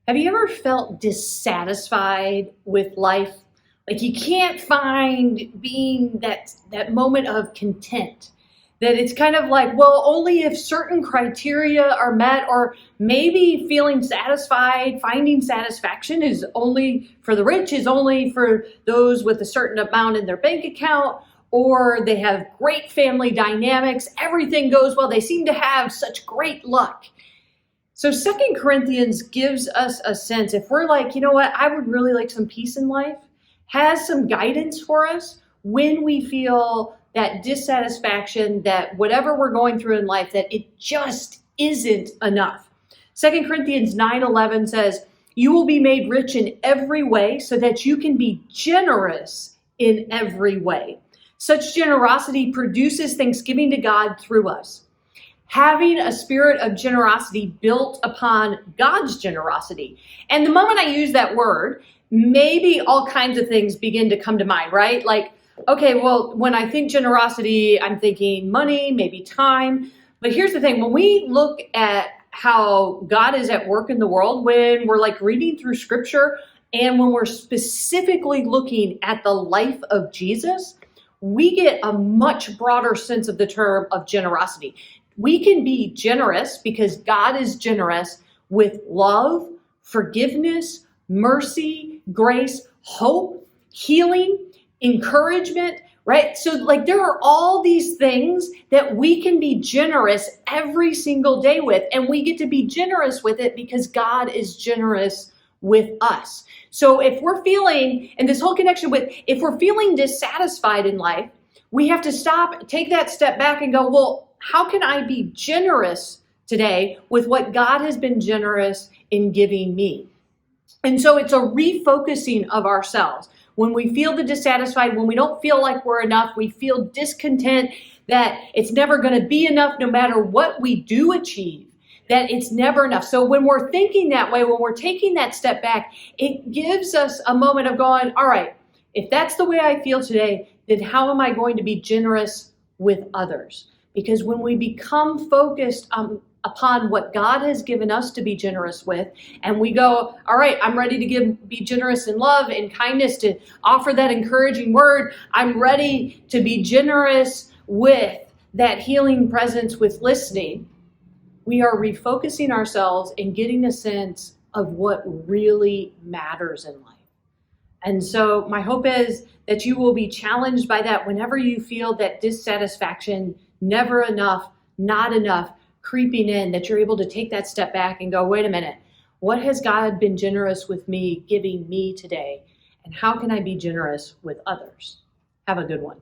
Have you ever felt dissatisfied with life? Like you can't find being that moment of content. That it's kind of like, well, only if certain criteria are met, or maybe feeling satisfied, finding satisfaction is only for the rich, is only for those with a certain amount in their bank account, or they have great family dynamics, everything goes well, they seem to have such great luck. So Second Corinthians gives us a sense, if we're like, you know what, I would really like some peace in life, has some guidance for us when we feel that dissatisfaction, that whatever we're going through in life, that it just isn't enough. Second Corinthians 9:11 says, you will be made rich in every way so that you can be generous in every way. Such generosity produces thanksgiving to God through us. Having a spirit of generosity built upon God's generosity. And the moment I use that word, maybe all kinds of things begin to come to mind, right? Like, okay, well, when I think generosity, I'm thinking money, maybe time. But here's the thing, when we look at how God is at work in the world, when we're like reading through scripture, and when we're specifically looking at the life of Jesus, we get a much broader sense of the term of generosity. We can be generous because God is generous with love, forgiveness, mercy, grace, hope, healing, encouragement, right? So like there are all these things that we can be generous every single day with, and we get to be generous with it because God is generous with us. So if we're feeling, and this whole connection with, if we're feeling dissatisfied in life, we have to stop, take that step back and go, well, how can I be generous today with what God has been generous in giving me? And so it's a refocusing of ourselves. When we feel the dissatisfied, when we don't feel like we're enough, we feel discontent, that it's never going to be enough no matter what we do achieve, that it's never enough. So when we're thinking that way, when we're taking that step back, it gives us a moment of going, all right, if that's the way I feel today, then how am I going to be generous with others? Because when we become focused upon what God has given us to be generous with, and we go, all right, I'm ready to be generous in love and kindness, to offer that encouraging word. I'm ready to be generous with that healing presence, with listening. We are refocusing ourselves and getting a sense of what really matters in life. And so my hope is that you will be challenged by that whenever you feel that dissatisfaction, never enough, not enough, creeping in, that you're able to take that step back and go, wait a minute, what has God been generous with me, giving me today? And how can I be generous with others? Have a good one.